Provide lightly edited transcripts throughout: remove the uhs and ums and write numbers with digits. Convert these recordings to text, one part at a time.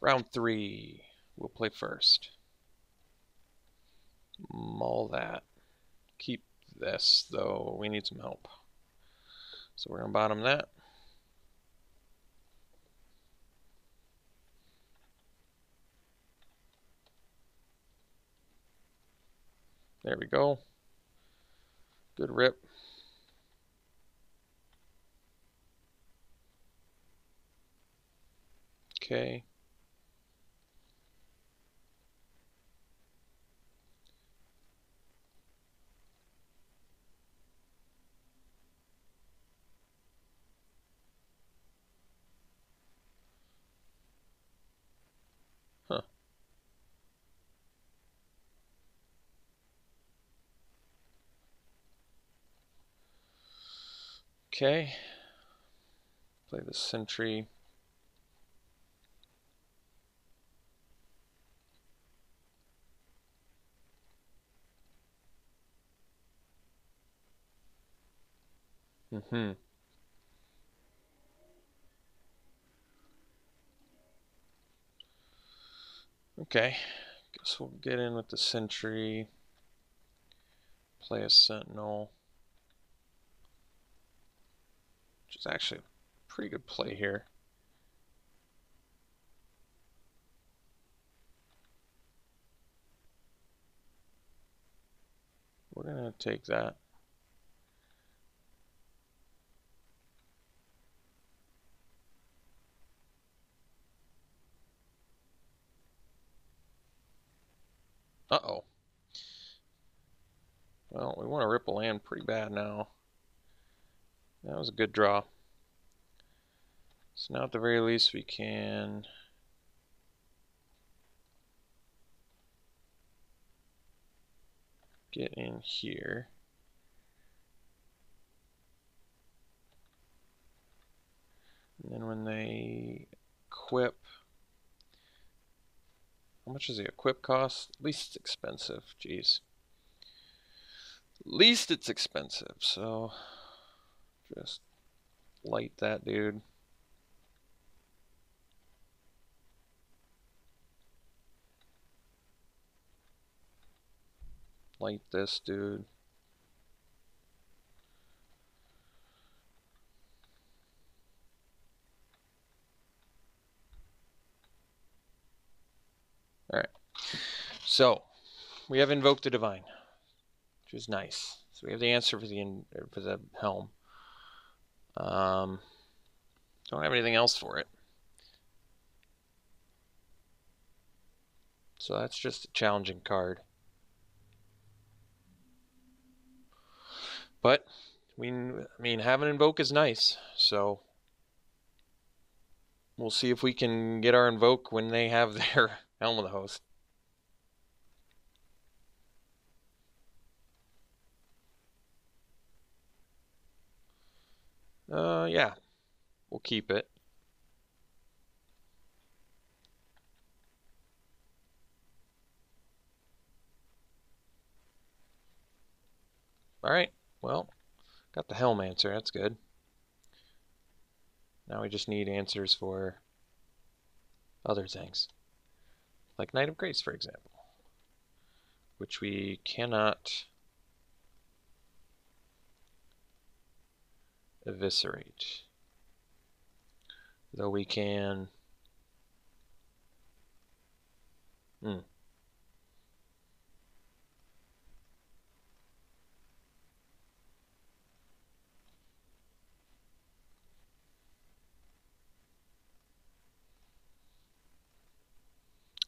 Round 3. We'll play first. Mull that. Keep this, though. We need some help. So we're going to bottom that. There we go. Good rip. Okay. Huh. Okay. Play the sentry. Okay. Guess we'll get in with the sentry. Play a sentinel. Which is actually a pretty good play here. We're going to take that. Uh-oh. Well, we want to rip a land pretty bad now. That was a good draw. So now at the very least we can get in here. And then when they equip, how much does the equip cost? Least expensive, jeez. Least it's expensive, so just light that dude. Light this dude. Alright, so we have invoked the divine, which is nice. So we have the answer for the helm. Don't have anything else for it. So that's just a challenging card. But I mean, having invoke is nice. So we'll see if we can get our invoke when they have their Helm of the Host. Yeah, we'll keep it. Alright, well, got the Helm answer, that's good. Now we just need answers for other things. Like Knight of Grace, for example. Which we cannot eviscerate. Though we can...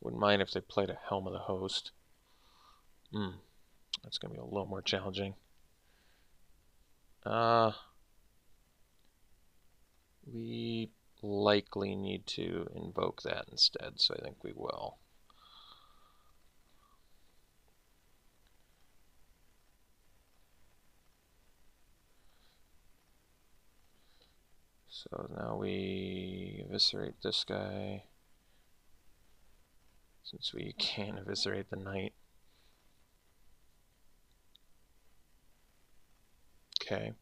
Wouldn't mind if they played a Helm of the Host. That's going to be a little more challenging. We likely need to invoke that instead, so I think we will. So now we eviscerate this guy, since we can't eviscerate the knight. Okay.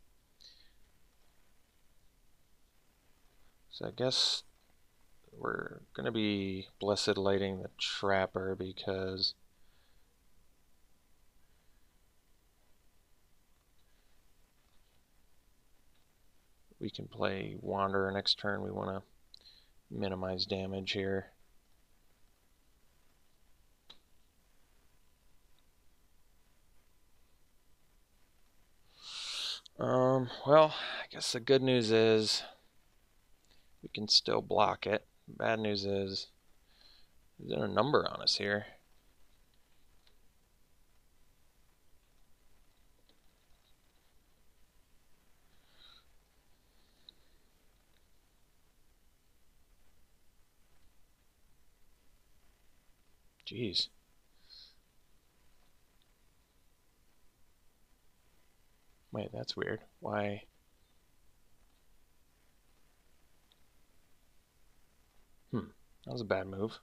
So I guess we're going to be Blessed Lighting the Trapper because we can play Wanderer next turn. We want to minimize damage here. Well, I guess the good news is we can still block it. Bad news is there's a number on us here. Jeez. Wait, that's weird. Why? That was a bad move.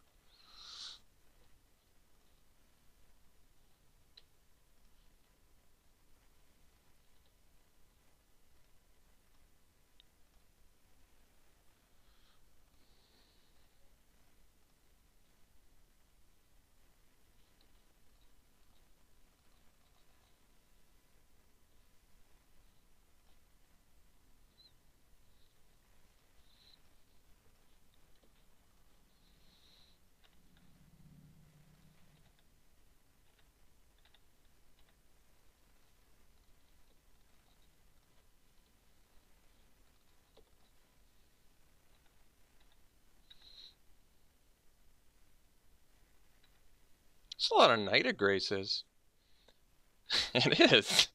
It's a lot of Knight of Graces. It is.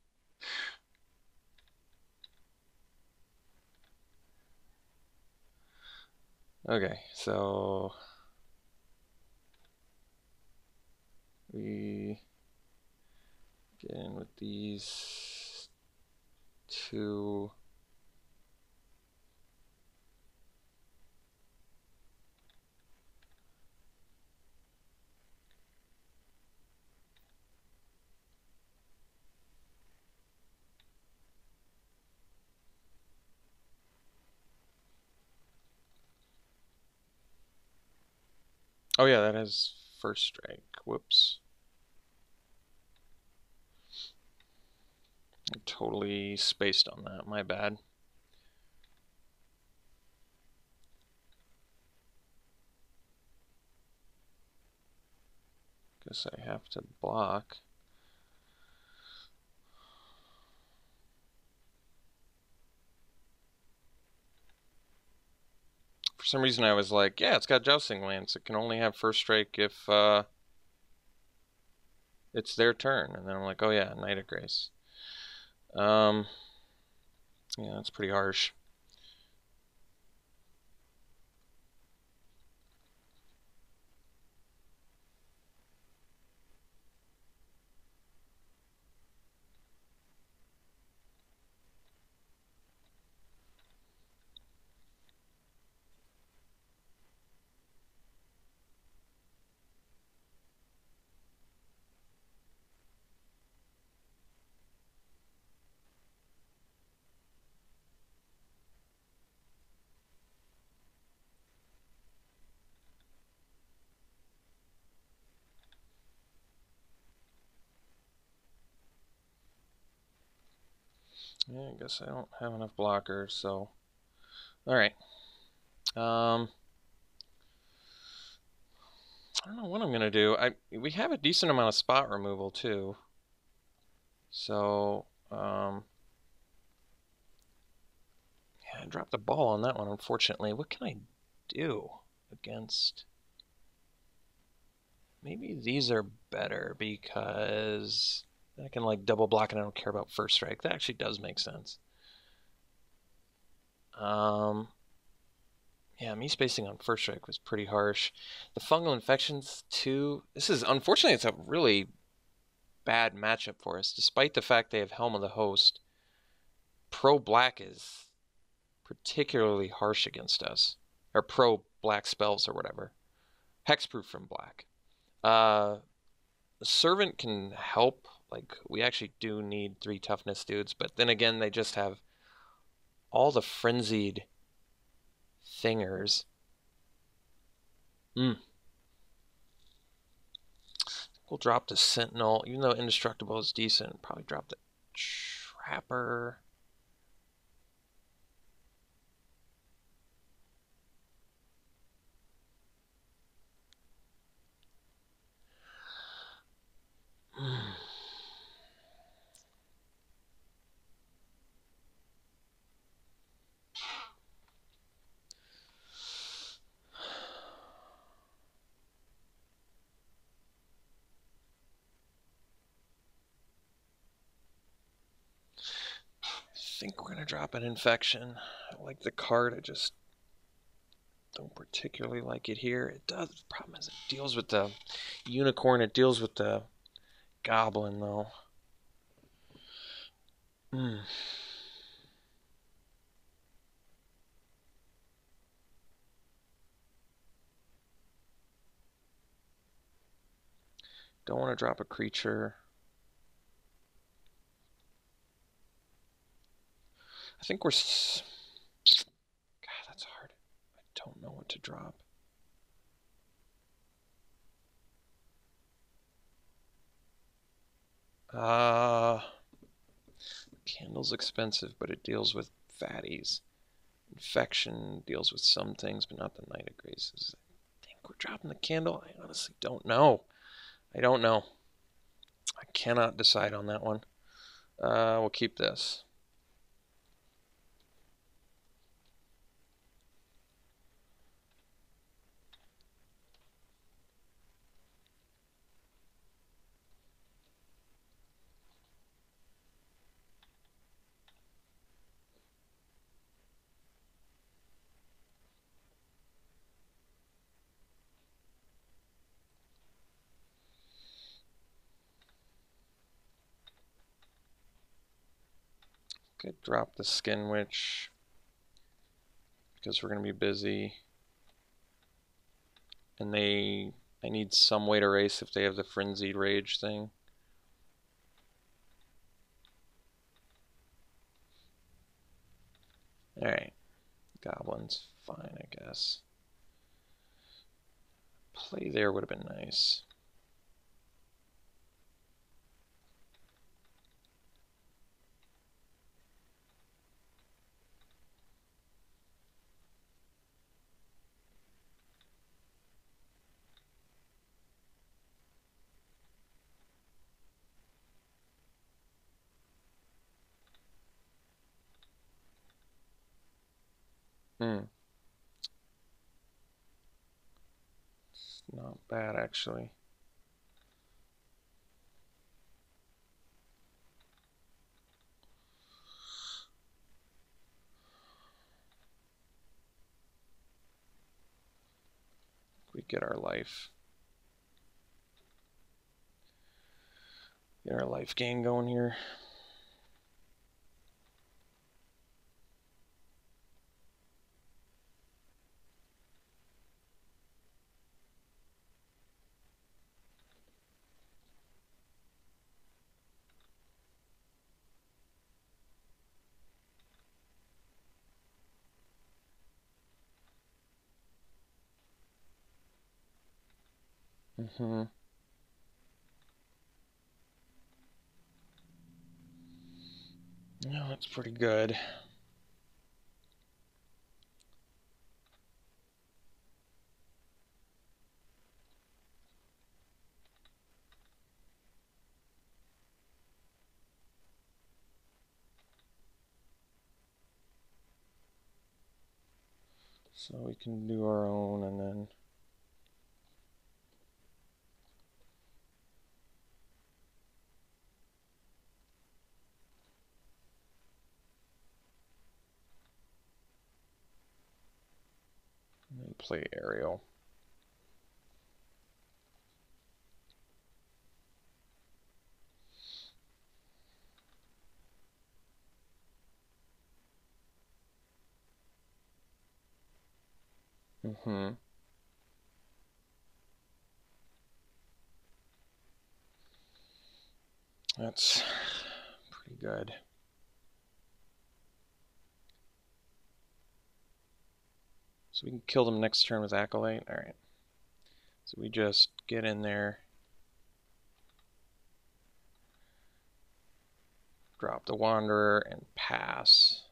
Okay, so we get in with these two. Oh yeah, that is first strike. Whoops. I totally spaced on that. My bad. Guess I have to block. For some reason I was like, yeah, it's got Jousting Lance. It can only have first strike if it's their turn. And then I'm like, oh yeah, Knight of Grace. Yeah, that's pretty harsh. Yeah, I guess I don't have enough blockers, so alright. I don't know what I'm gonna do. We have a decent amount of spot removal too. So yeah, I dropped the ball on that one, unfortunately. What can I do against? Maybe these are better because I can like double block and I don't care about first strike. That actually does make sense. Yeah, me spacing on first strike was pretty harsh. The fungal infections too. This is unfortunately it's a really bad matchup for us, despite the fact they have Helm of the Host. Pro Black is particularly harsh against us, or Pro Black spells or whatever. Hexproof from Black. The Servant can help. Like we actually do need 3 toughness dudes, but then again they just have all the frenzied thingers. We'll drop the Sentinel, even though Indestructible is decent. Probably drop the Trapper. I think we're going to drop an Infection. I like the card, I just don't particularly like it here. It does. The problem is it deals with the Unicorn, it deals with the Goblin, though. Don't want to drop a creature. I think we're... God, that's hard. I don't know what to drop. Candle's expensive, but it deals with fatties. Infection deals with some things, but not the Knight of Graces. I think we're dropping the Candle. I honestly don't know. I don't know. I cannot decide on that one. We'll keep this. Could drop the Skin Witch because we're going to be busy. And I need some way to race if they have the Frenzied Rage thing. Alright. Goblin's fine, I guess. Play there would have been nice. It's not bad, actually. We get our life. Get our life gain going here. No, that's pretty good. So we can do our own and then... play Aerial. That's pretty good. So we can kill them next turn with Acolyte. Alright. So we just get in there, drop the Wanderer, and pass.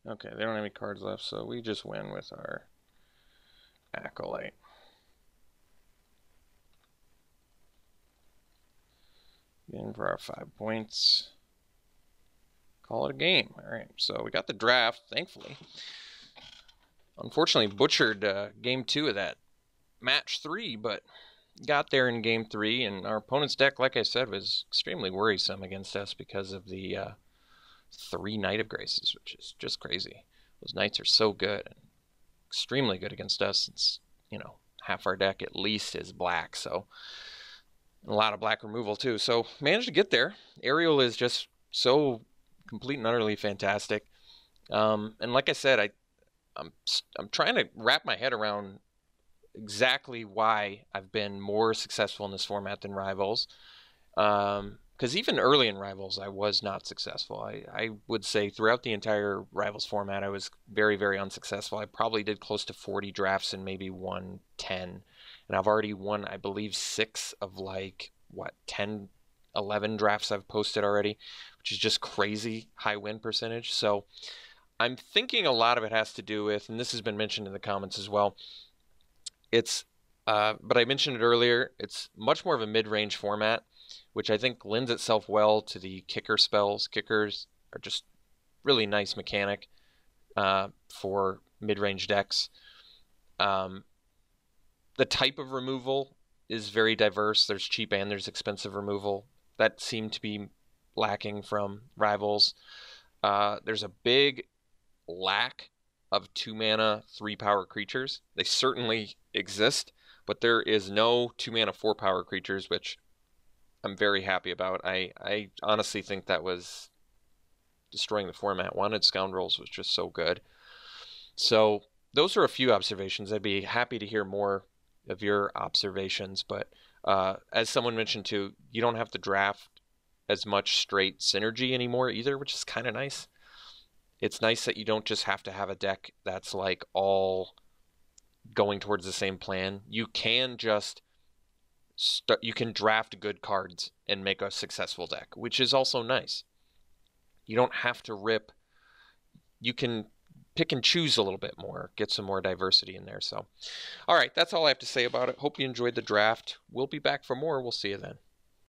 Okay, they don't have any cards left, so we just win with our Acolyte. In for our 5 points. Call it a game. All right, so we got the draft, thankfully. Unfortunately, butchered game 2 of that match 3, but got there in game 3, and our opponent's deck, like I said, was extremely worrisome against us because of the 3 Knight of Graces, which is just crazy. Those Knights are so good, and extremely good against us, since, you know, half our deck at least is black, so a lot of black removal too. So managed to get there. Ariel is just so complete and utterly fantastic. And like I said, I'm trying to wrap my head around exactly why I've been more successful in this format than Rivals. Because even early in Rivals, I was not successful. I would say throughout the entire Rivals format, I was very, very unsuccessful. I probably did close to 40 drafts and maybe won 10. And I've already won, I believe, 6 of like, what, 10, 11 drafts I've posted already, which is just crazy high win percentage. So I'm thinking a lot of it has to do with, and this has been mentioned in the comments as well, but I mentioned it earlier, it's much more of a mid-range format, which I think lends itself well to the kicker spells. Kickers are just really nice mechanic for mid-range decks. The type of removal is very diverse. There's cheap and there's expensive removal. That seemed to be lacking from Rivals. There's a big lack of 2-mana 3-power creatures. They certainly exist, but there is no 2-mana 4-power creatures, which I'm very happy about. I honestly think that was destroying the format. Wanted Scoundrels was just so good. So those are a few observations. I'd be happy to hear more of your observations, but as someone mentioned too, you don't have to draft as much straight synergy anymore either, which is kind of nice. It's nice that you don't just have to have a deck that's like all going towards the same plan. You can just you can draft good cards and make a successful deck, which is also nice. You don't have to rip. You can pick and choose a little bit more, get some more diversity in there. So, all right, that's all I have to say about it. Hope you enjoyed the draft. We'll be back for more. We'll see you then.